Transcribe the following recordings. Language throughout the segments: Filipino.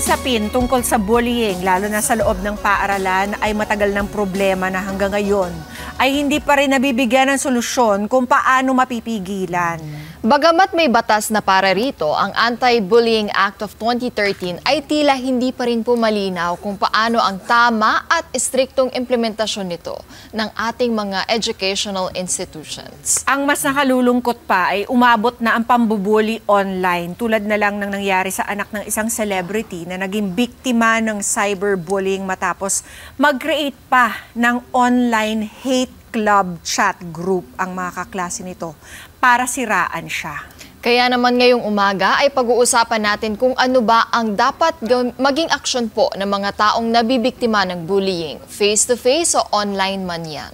usapin tungkol sa bullying, lalo na sa loob ng paaralan, ay matagal ng problema na hanggang ngayon ay hindi pa rin nabibigyan ng solusyon kung paano mapipigilan. Bagamat may batas na para rito, ang Anti-Bullying Act of 2013 ay tila hindi pa rin po malinaw kung paano ang tama at istriktong implementasyon nito ng ating mga educational institutions. Ang mas nakalulungkot pa ay umabot na ang pambubuli online, tulad na lang ng nangyari sa anak ng isang celebrity na naging biktima ng cyberbullying matapos mag-create pa ng online hate club chat group ang mga kaklase nito para siraan siya. Kaya naman ngayong umaga ay pag-uusapan natin kung ano ba ang dapat maging aksyon po ng mga taong nabibiktima ng bullying, face-to-face o online man yan.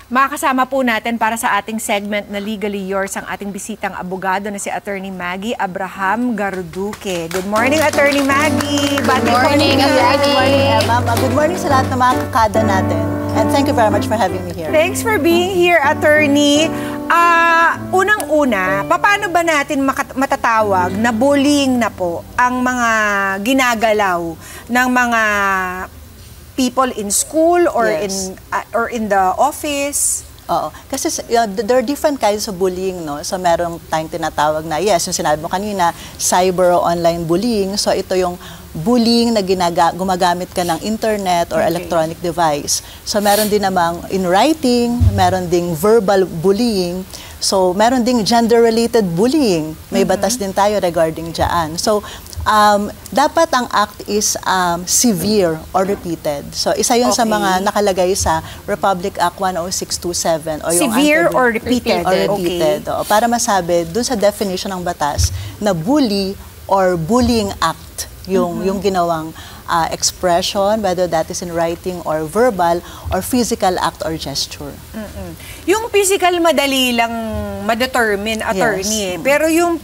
Makakasama po natin para sa ating segment na Legally Yours ang ating bisitang abogado na si Attorney Maggie Abraham Garduque. Good morning, Attorney Maggie! Good morning, Attorney! Good morning sa lahat ng mga kakada natin. And thank you very much for having me here. Thanks for being here, Attorney. Unang-una, paano ba natin matatawag na bullying na po ang mga ginagalaw ng mga people in school or Yes. in the office? Oo. Kasi there are different kinds of bullying, no? So meron tayong tinatawag na, yes, yung sinabi mo kanina, cyber or online bullying. So ito yung bullying na gumagamit ka ng internet or electronic device. So meron din namang in writing, meron ding verbal bullying. So meron ding gender-related bullying. May batas din tayo regarding dyan. So dapat ang act is severe or repeated. So isa yun sa mga nakalagay sa Republic Act 10627 o yung severe or repeated. Or repeated. Okay. Para masabi dun sa definition ng batas na bully or bullying act yung ginawang expression, whether that is in writing or verbal or physical act or gesture. Yung physical madali lang ma-determine, Attorney. Yes. Pero yung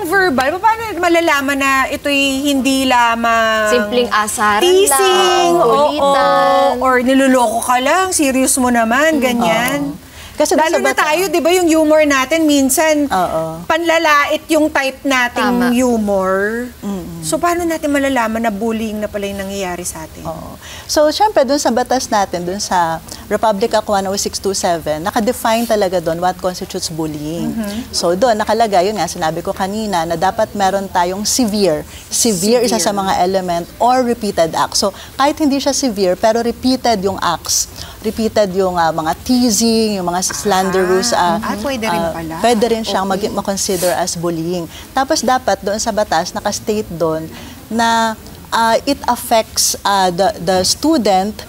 verbal, paano malalaman na ito'y hindi lamang Simpleng asaran teasing, lang, kulitan, or niloloko ka lang, serious mo naman, ganyan. Kasi lalo na tayo, di ba, yung humor natin, minsan, panlalait yung type nating humor. So, paano natin malalaman na bullying na pala yung nangyayari sa atin? So, syempre, dun sa batas natin, dun sa Republic Act 10627, nakadefine talaga dun what constitutes bullying. So, dun nakalagay, yun nga, sinabi ko kanina, na dapat meron tayong severe. Severe isa sa mga element or repeated acts. So, kahit hindi siya severe, pero repeated yung acts. Repeated yung mga teasing, yung mga slanderous. Pwede rin pala. Pwede rin siyang ma-consider as bullying. Tapos dapat doon sa batas, nakastate doon na it affects the student,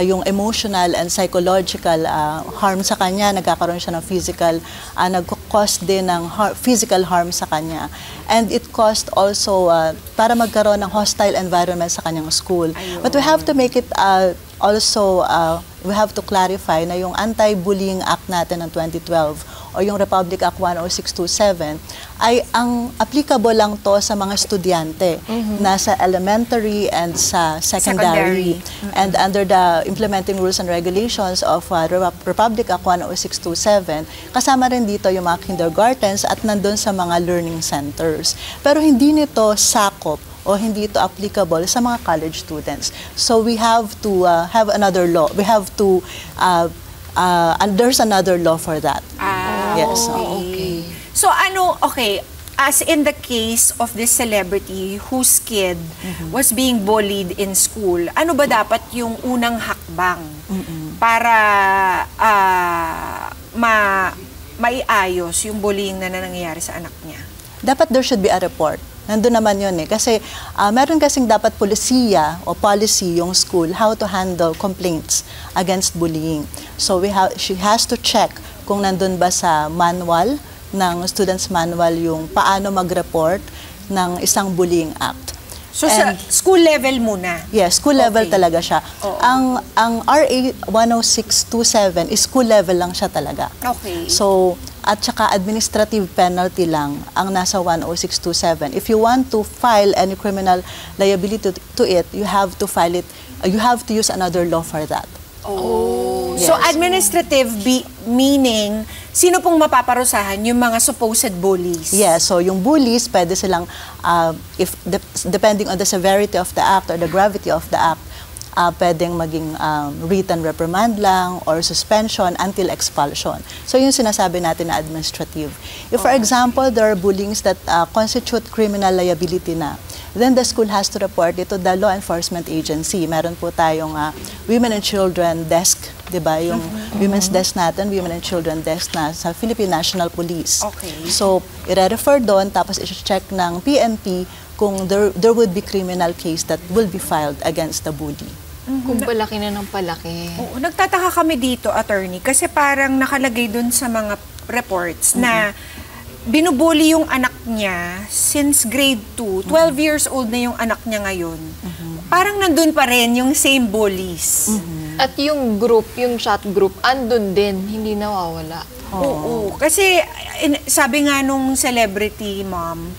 yung emotional and psychological harm sa kanya, nagkakaroon siya ng physical, nagko-cause din ng physical harm sa kanya. And it caused also para magkaroon ng hostile environment sa kanyang school. Ayun. But we have to make it also, we have to clarify na yung Anti-Bullying Act natin ng 2012 o yung Republic Act 10627 ay ang applicable lang to sa mga estudyante nasa elementary and sa secondary. And under the implementing rules and regulations of Republic Act 10627, kasama rin dito yung mga kindergartens at nandun sa mga learning centers. Pero hindi nito sakop o hindi ito applicable sa mga college students. So we have to have another law. We have to, and there's another law for that. Yes. Okay. So as in the case of this celebrity whose kid was being bullied in school, ano ba dapat yung unang hakbang para maiayos yung bullying na nangyayari sa anak niya? Dapat there should be a report. Nandun naman yun eh. Kasi meron kasing dapat polisiya o policy yung school how to handle complaints against bullying. So she has to check kung nandun ba sa manual ng student's manual yung paano mag-report ng isang bullying act. So sa school level muna? Yes, school level talaga siya. Ang RA 10627 is school level lang siya talaga. Okay. So, at saka administrative penalty lang ang nasa 10627. If you want to file any criminal liability to it, you have to file it, you have to use another law for that. So administrative meaning, sino pong mapaparusahan? Yung mga supposed bullies? Yeah, so yung bullies, pwede silang, depending on the severity of the act or the gravity of the act, pwedeng maging written reprimand lang or suspension until expulsion. So yung sinasabi natin na administrative. If for example, there are bullyings that constitute criminal liability na, then the school has to report it to the law enforcement agency. Meron po tayong Women and Children Desk, di ba? Yung Women's Desk natin, Women and Children Desk na sa Philippine National Police. Okay. So, i-refer doon, tapos i-check ng PNP kung there would be criminal case that will be filed against the bully. Kung palaki na ng palaki. Oo, nagtataka kami dito, attorney, kasi parang nakalagay dun sa mga reports na binubuli yung anak niya since grade 2. 12 years old na yung anak niya ngayon. Parang nandun pa rin yung same bullies. At yung group, yung chat group, andun din, hindi nawawala. Oo. Kasi sabi nga nung celebrity mom,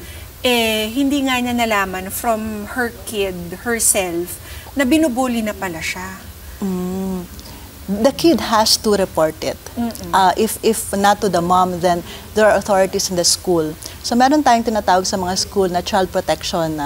hindi nga niya nalaman from her kid, herself, na binubuli na pala siya. The kid has to report it. If not to the mom, then there are authorities in the school. So meron tayong tinatawag sa mga school na child protection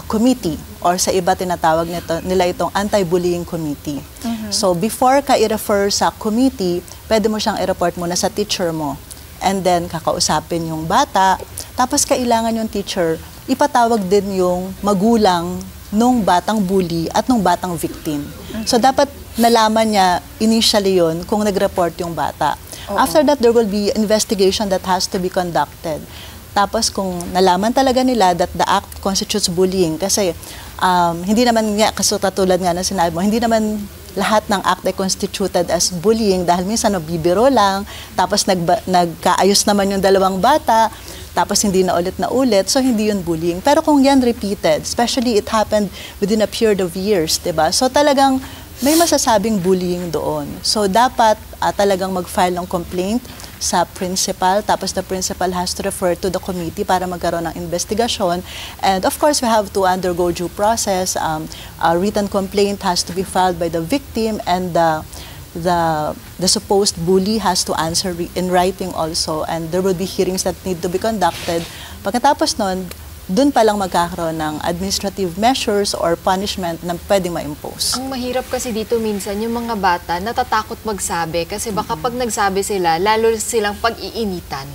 committee, or sa iba tinatawag nila itong anti-bullying committee. So before ka i-refer sa committee, pwede mo siyang i-report muna sa teacher mo. And then kakausapin yung bata, tapos kailangan yung teacher ipatawag din yung magulang nung batang bully at nung batang victim. So dapat nalaman niya initially yon kung nag-report yung bata. After that, there will be investigation that has to be conducted. Tapos kung nalaman talaga nila that the act constitutes bullying, kasi hindi naman nga, katulad nga na sinabi mo, hindi naman lahat ng act ay constituted as bullying dahil minsan bibiro lang, tapos nagkaayos naman yung dalawang bata, tapos hindi na ulit, so hindi yun bullying. Pero kung yan repeated, especially it happened within a period of years, diba? So talagang may masasabing bullying doon. So dapat talagang mag-file ng complaint sa principal, tapos the principal has to refer to the committee para magkaroon ng investigasyon. And of course, we have to undergo due process. A written complaint has to be filed by the victim, and the supposed bully has to answer in writing also, and there will be hearings that need to be conducted. Pagkatapos nun, dun pa lang magkakaroon ng administrative measures or punishment na pwedeng ma-impose. Ang mahirap kasi dito minsan, yung mga bata natatakot magsabi kasi baka pag nagsabi sila, lalo silang pag-iinitan.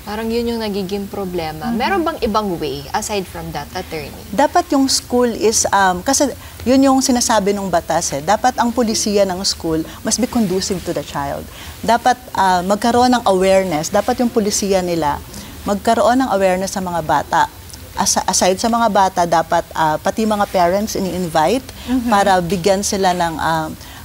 Parang yun yung nagiging problema. Meron bang ibang way aside from that, attorney? Dapat yung school is, kasi yun yung sinasabi ng batas dapat ang pulisiya ng school must be conducive to the child. Dapat magkaroon ng awareness, dapat yung pulisiya nila magkaroon ng awareness sa mga bata. Aside sa mga bata, dapat pati mga parents ini-invite para bigyan sila ng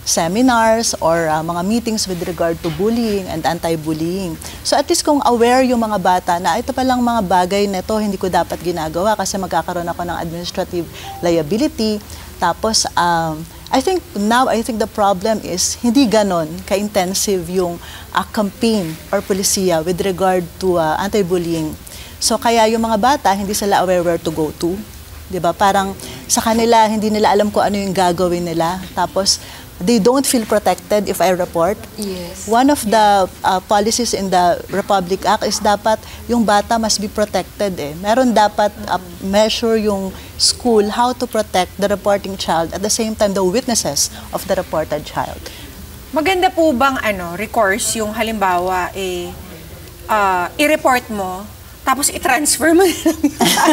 seminars or mga meetings with regard to bullying and anti-bullying. So at least kung aware yung mga bata na ito palang mga bagay na ito hindi ko dapat ginagawa kasi magkakaroon ako ng administrative liability. Tapos I think the problem is hindi ganon ka-intensive yung campaign or polisiya with regard to anti-bullying. So kaya yung mga bata hindi sila aware where to go to. 'Di ba? Parang sa kanila hindi nila alam kung ano yung gagawin nila. Tapos they don't feel protected if I report. Yes. One of the policies in the Republic Act is dapat yung bata must be protected Meron dapat measure yung school how to protect the reporting child at the same time the witnesses of the reported child. Maganda po bang recourse yung halimbawa i-report mo tapos i-transfer mo yung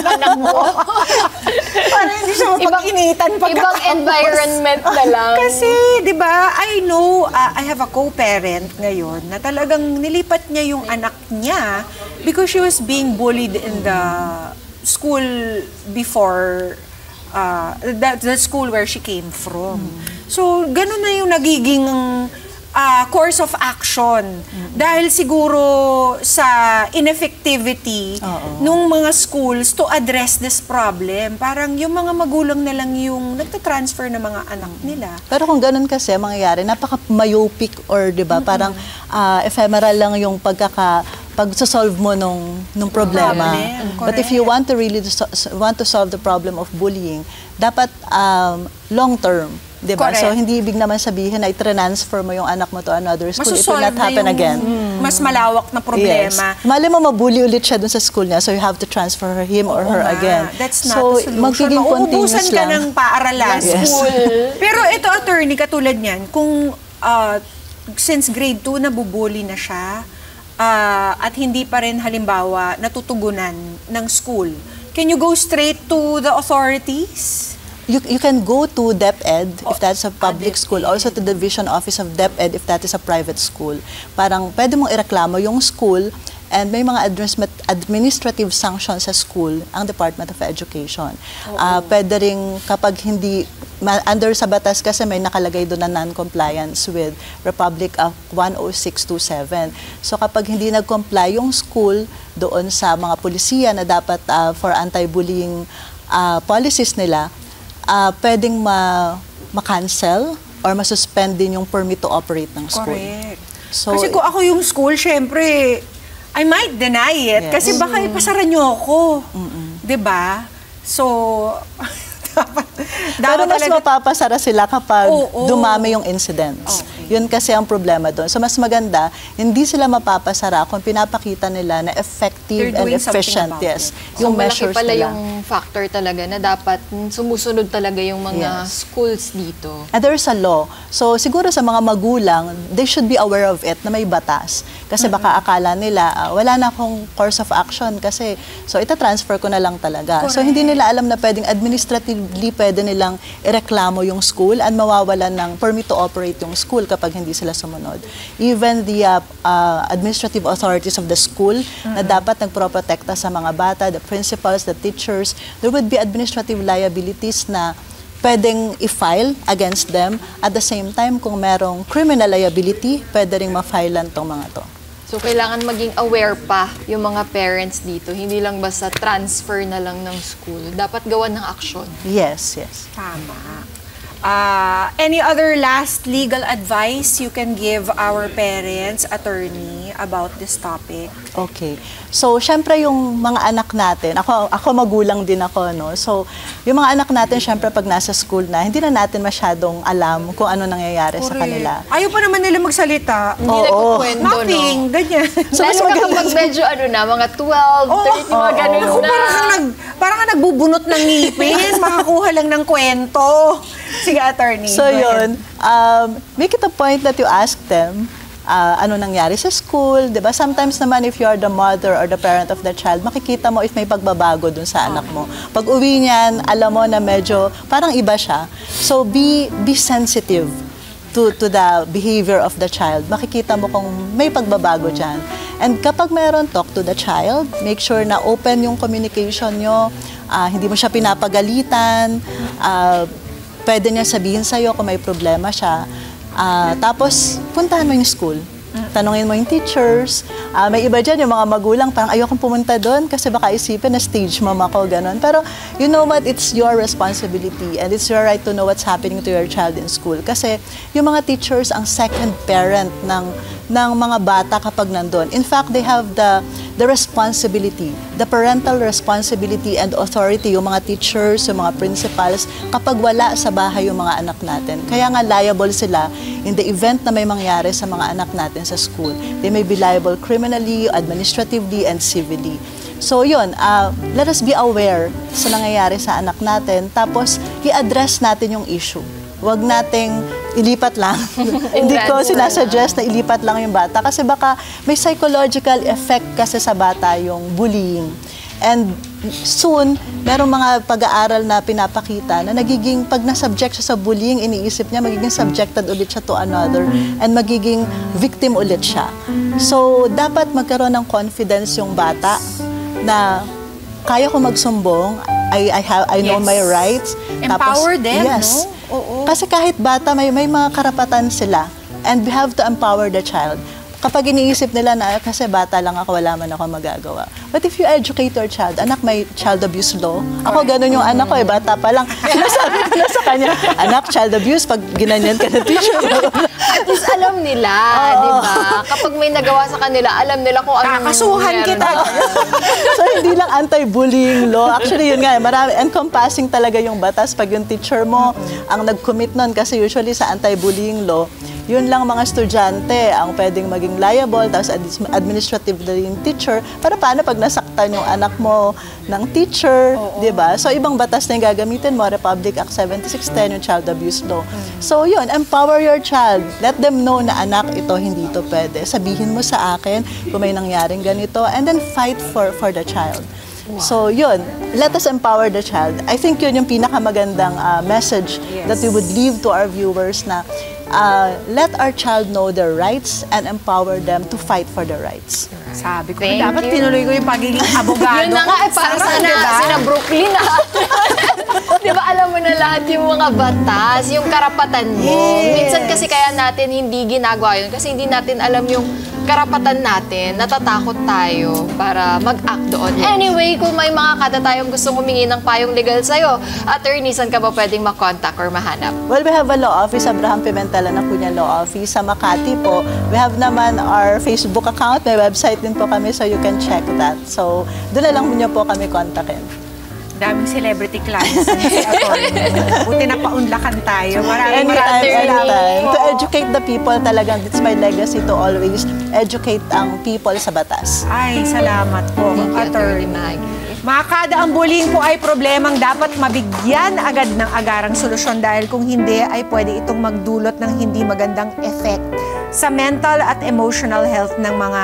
anak mo. Para hindi siya mapag-initan Ibang environment na lang. Kasi, di ba, I know, I have a co-parent ngayon na talagang nilipat niya yung anak niya because she was being bullied in the school before, the school where she came from. So, ganun na yung nagiging course of action. Dahil siguro sa ineffectivity nung mga schools to address this problem. Parang yung mga magulang na lang yung nagtatransfer ng mga anak nila. Pero kung ganun kasi mangyayari, napaka-myopic or 'di ba, parang ephemeral lang yung pag-solve mo nung problema. But if you want to really want to solve the problem of bullying, dapat long term Diba? Correct. So, hindi ibig naman sabihin na i-transfer mo yung anak mo to another school. It will Masusolve not na happen yung again. mas malawak na problema. Yes. Mali mo, mabully ulit siya dun sa school niya, so you have to transfer him or her Oo nga. again. That's not so, the solution. magiging continuous Mauubusan ka lang. ng paaralan. Yes. Pero ito, attorney, katulad niyan, kung since grade 2 nabubully na siya, at hindi pa rin halimbawa natutugunan ng school, can you go straight to the authorities? You can go to DepEd if that's a public school, also to the Division Office of DepEd if that is a private school. Parang pwede mong ireklamo yung school, and may mga administrative sanctions sa school ang Department of Education. Pwede rin kapag hindi, under sa batas kasi may nakalagay doon na non-compliance with Republic Act 10627. So kapag hindi nag-comply yung school doon sa mga pulisiya na dapat for anti-bullying policies nila, pwedeng ma-cancel or ma-suspend din yung permit to operate ng school. Correct. So, kasi kung ako yung school, syempre, I might deny it. Yes. Kasi baka ipasara nyo ako. Diba? So, pero mas mapapasara sila kapag Oo. dumami yung incidents. Okay. Yun kasi ang problema doon. So mas maganda, hindi sila mapapasara kung pinapakita nila na effective They're and doing something efficient. about Yes. So Yung malaki measures pala nila. yung factor talaga na dapat sumusunod talaga yung mga Yes. schools dito. And there's a law. So siguro sa mga magulang, they should be aware of it na may batas. Kasi baka akala nila, wala na akong course of action kasi so ita-transfer ko na lang talaga. So Correct. hindi nila alam na pwedeng administratively pwede nilang ireklamo yung school at mawawalan ng permit to operate yung school kapag hindi sila sumunod. Even the administrative authorities of the school na dapat nagproprotekta sa mga bata, the principals, the teachers, there would be administrative liabilities na pwedeng i-file against them. At the same time, kung merong criminal liability, pwede rin ma-filean tong mga to. So kailangan maging aware pa yung mga parents dito. Hindi lang basta transfer na lang ng school. Dapat gawan ng aksyon. Yes, yes. Tama. Any other last legal advice you can give our parents, attorney, about this topic? Okay. So, syempre yung mga anak natin, ako magulang din ako, no? So, yung mga anak natin, syempre pag nasa school na, hindi na natin masyadong alam kung ano nangyayari sa kanila. Ayaw pa naman nila magsalita. Hindi Oo. nagkukwento, Nothing, no? ganyan. So, mas Lalo na maganda- kapag medyo mga 12, 13, mga ganun Ako, na. parang ka nagbubunot ng ngipin, makakuha lang ng kwento. Sige, attorney. So go ahead. yun, make it a point that you ask them ano nangyari sa school, di ba? Sometimes naman if you are the mother or the parent of the child, makikita mo if may pagbabago dun sa anak mo. Pag uwi niyan, alam mo na medyo parang iba siya. So be sensitive to the behavior of the child. Makikita mo kung may pagbabago dyan. And kapag mayroon, talk to the child. Make sure na open yung communication nyo. Hindi mo siya pinapagalitan. Pwede niya sabihin sa'yo kung may problema siya. Tapos, puntahan mo yung school. Tanungin mo yung teachers. May iba dyan, yung mga magulang, parang ayokong pumunta doon kasi baka isipin na stage mom ako, ganun. Pero, you know what? It's your responsibility and it's your right to know what's happening to your child in school. Kasi, yung mga teachers ang second parent ng mga bata kapag nandun. In fact, they have the responsibility, the parental responsibility and authority, yung mga teachers, yung mga principals, kapag wala sa bahay yung mga anak natin. Kaya nga liable sila in the event na may mangyari sa mga anak natin sa school. They may be liable criminally, administratively, and civilly. So yun, let us be aware sa nangyayari sa anak natin, tapos i-address natin yung issue. Huwag nating ilipat lang. Hindi ko sinasuggest na ilipat lang yung bata kasi baka may psychological effect kasi sa bata yung bullying. And soon, merong mga pag-aaral na pinapakita na nagiging, pag na-subject siya sa bullying, iniisip niya, magiging subjected ulit siya to another and magiging victim ulit siya. So, dapat magkaroon ng confidence yung bata na kaya ko magsumbong, I know Yes. my rights. Empower them, yes. no? Oo. Kasi kahit bata, may mga karapatan sila. And we have to empower the child. kapag iniisip nila na kasi bata lang ako, wala man ako magagawa. But if you educate your child, anak, may child abuse law. Ako ganun yung anak ko, bata pa lang. Sinasabi ko na sa kanya, anak, child abuse, pag ginanyan ka ng teacher mo. At least alam nila, di ba? Kapag may nagawa sa kanila, alam nila kung anong Kakasuhan kita. So, hindi lang anti-bullying law. Actually, yun nga, marami, encompassing talaga yung batas pag yung teacher mo ang nag-commit nun. Kasi usually sa anti-bullying law, yun lang mga estudyante ang pwedeng maging liable, tapos administrative na yung teacher. Para paano pag nasaktan yung anak mo ng teacher, di ba? So, ibang batas na yung gagamitin mo, Republic Act 7610, yung child abuse law. So, yun, empower your child. Let them know na anak, ito, hindi ito pwede. Sabihin mo sa akin kung may nangyaring ganito, and then fight for the child. So, yun, let us empower the child. I think yun yung pinakamagandang message that we would leave to our viewers na let our child know their rights and empower them to fight for their rights. Sabi ko, Thank dapat you. tinuloy ko yung pagiging abogado. Yun na nga, para Sarap, sana diba? sina Brooklyn na. Di ba alam mo na lahat yung mga batas, yung karapatan mo. Yes. Minsan kasi kaya natin hindi ginagawa yun kasi hindi natin alam yung karapatan natin, natatakot tayo para mag-act doon. Anyway, kung may mga kada tayong gustong humingi ng payong legal sa'yo, attorney, saan ka ba pwedeng makontak or mahanap? Well, we have a law office, Abraham Pimentel na Cunha Law Office. Sa Makati po, we have naman our Facebook account, may website din po kami, so you can check that. So, doon na lang niyo po kami kontakin. Daming celebrity clients si attorney. Buti na paunlakan tayo. Maraming Anytime. To educate the people talagang, it's my legacy to always educate ang people sa batas. Ay, salamat po, Thank you, attorney. Maggie. Mga kada, ang bullying po ay problemang dapat mabigyan agad ng agarang solusyon dahil kung hindi ay pwede itong magdulot ng hindi magandang effect sa mental at emotional health ng mga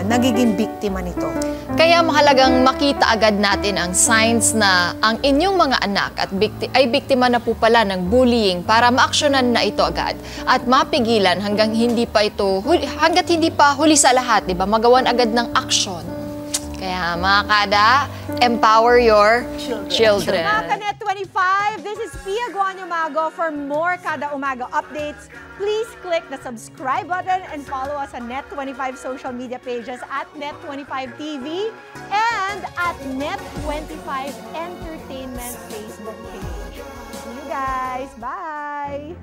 nagiging biktima nito. Kaya mahalagang makita agad natin ang signs na ang inyong mga anak at ay biktima na po pala ng bullying para maaksyonan na ito agad at mapigilan hanggang hindi pa huli sa lahat, 'di ba? Magawan agad ng aksyon. Kaya mga kada, empower your children. Mga Kanet 25, this is Pia Guanyo Mago. For more Kada Umaga updates, please click the subscribe button and follow us on Net25 social media pages at Net25TV and at Net25 Entertainment Facebook page. See you guys. Bye!